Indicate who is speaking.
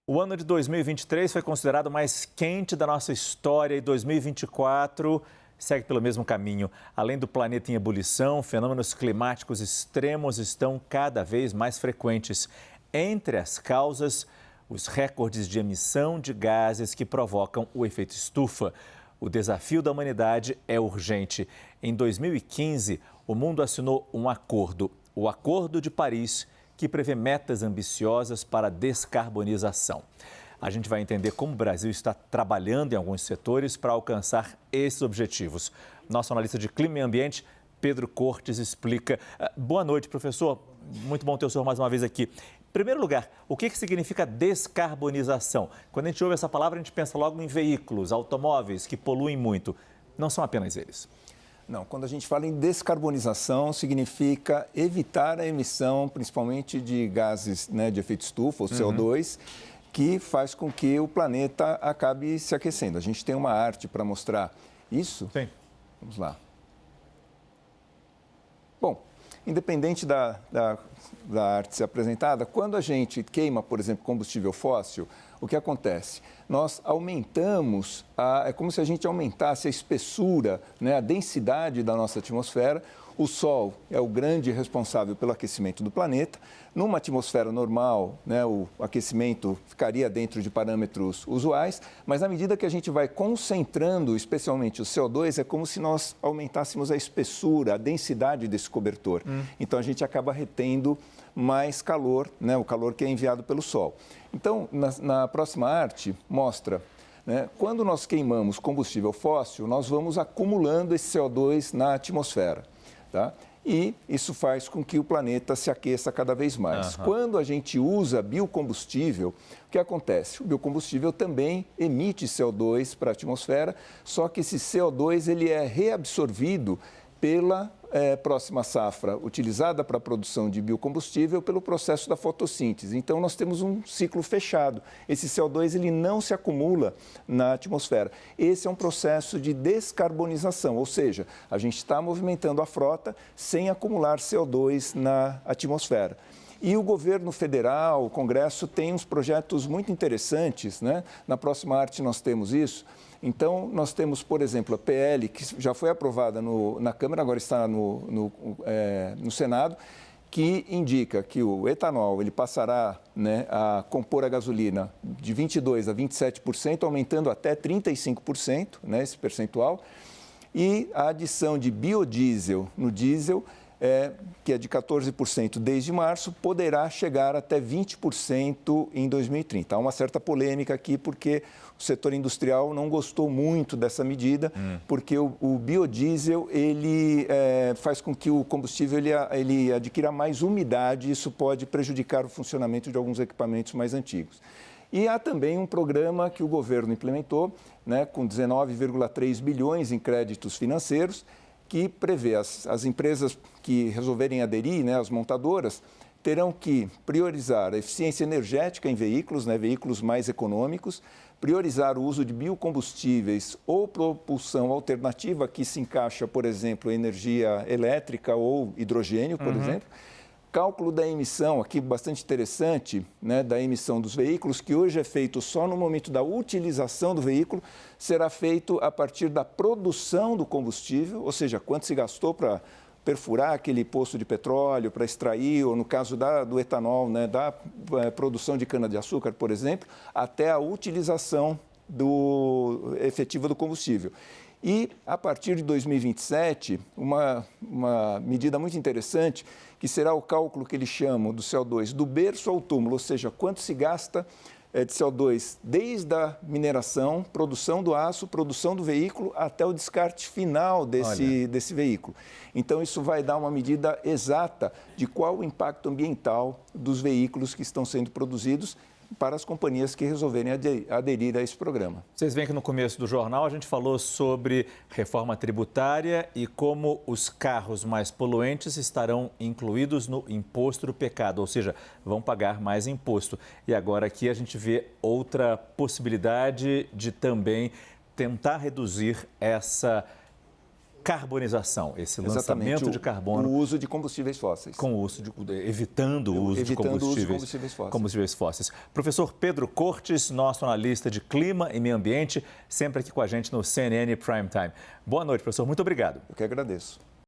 Speaker 1: O ano de 2023 foi considerado o mais quente da nossa história e 2024 segue pelo mesmo caminho. Além do planeta em ebulição, fenômenos climáticos extremos estão cada vez mais frequentes. Entre as causas, os recordes de emissão de gases que provocam o efeito estufa. O desafio da humanidade é urgente. Em 2015, o mundo assinou um acordo, o Acordo de Paris, que prevê metas ambiciosas para a descarbonização. A gente vai entender como o Brasil está trabalhando em alguns setores para alcançar esses objetivos. Nosso analista de clima e ambiente, Pedro Cortes, explica. Boa noite, professor. Muito bom ter o senhor mais uma vez aqui. Em primeiro lugar, o que significa descarbonização? Quando a gente ouve essa palavra, a gente pensa logo em veículos, automóveis que poluem muito. Não são apenas eles.
Speaker 2: Não, quando a gente fala em descarbonização, significa evitar a emissão, principalmente de gases, de efeito estufa, ou CO2, que faz com que o planeta acabe se aquecendo. A gente tem uma arte para mostrar isso.
Speaker 1: Sim.
Speaker 2: Vamos lá. Bom, independente da arte ser apresentada, quando a gente queima, por exemplo, combustível fóssil, o que acontece? Nós aumentamos, é como se a gente aumentasse a espessura, a densidade da nossa atmosfera. O Sol é o grande responsável pelo aquecimento do planeta. Numa atmosfera normal, o aquecimento ficaria dentro de parâmetros usuais, mas à medida que a gente vai concentrando, especialmente o CO2, é como se nós aumentássemos a espessura, a densidade desse cobertor. Então, a gente acaba retendo mais calor, o calor que é enviado pelo Sol. Então, na próxima arte, mostra, quando nós queimamos combustível fóssil, nós vamos acumulando esse CO2 na atmosfera. Tá? E isso faz com que o planeta se aqueça cada vez mais. Quando a gente usa biocombustível, o que acontece? O biocombustível também emite CO2 para a atmosfera, só que esse CO2 ele é reabsorvido pela próxima safra utilizada para a produção de biocombustível pelo processo da fotossíntese. Então, nós temos um ciclo fechado. Esse CO2 ele não se acumula na atmosfera. Esse é um processo de descarbonização, ou seja, a gente está movimentando a frota sem acumular CO2 na atmosfera. E o governo federal, o Congresso, tem uns projetos muito interessantes, Na próxima arte nós temos isso. Então, nós temos, por exemplo, a PL, que já foi aprovada na Câmara, agora está no Senado, que indica que o etanol ele passará a compor a gasolina de 22% a 27%, aumentando até 35%, esse percentual. E a adição de biodiesel no diesel, que é de 14% desde março, poderá chegar até 20% em 2030. Há uma certa polêmica aqui, porque o setor industrial não gostou muito dessa medida, porque o biodiesel ele, faz com que o combustível ele adquira mais umidade, e isso pode prejudicar o funcionamento de alguns equipamentos mais antigos. E há também um programa que o governo implementou, com 19,3 bilhões em créditos financeiros, que prevê as empresas que resolverem aderir, as montadoras, terão que priorizar a eficiência energética em veículos, veículos mais econômicos, priorizar o uso de biocombustíveis ou propulsão alternativa, que se encaixa, por exemplo, em energia elétrica ou hidrogênio, por exemplo. Cálculo da emissão, aqui bastante interessante, da emissão dos veículos, que hoje é feito só no momento da utilização do veículo, será feito a partir da produção do combustível, ou seja, quanto se gastou para perfurar aquele poço de petróleo, para extrair, ou no caso do etanol, da produção de cana-de-açúcar, por exemplo, até a utilização efetiva do combustível. E, a partir de 2027, uma medida muito interessante, que será o cálculo que eles chamam do CO2 do berço ao túmulo, ou seja, quanto se gasta de CO2 desde a mineração, produção do aço, produção do veículo, até o descarte final desse veículo. Então, isso vai dar uma medida exata de qual o impacto ambiental dos veículos que estão sendo produzidos para as companhias que resolverem aderir a esse programa.
Speaker 1: Vocês veem que no começo do jornal a gente falou sobre reforma tributária e como os carros mais poluentes estarão incluídos no imposto do pecado, ou seja, vão pagar mais imposto. E agora aqui a gente vê outra possibilidade de também tentar reduzir descarbonização, esse lançamento de carbono.
Speaker 2: O uso de combustíveis fósseis.
Speaker 1: Com o uso evitando o uso de combustíveis fósseis. Professor Pedro Cortes, nosso analista de clima e meio ambiente, sempre aqui com a gente no CNN Prime Time. Boa noite, professor. Muito obrigado.
Speaker 2: Eu que agradeço.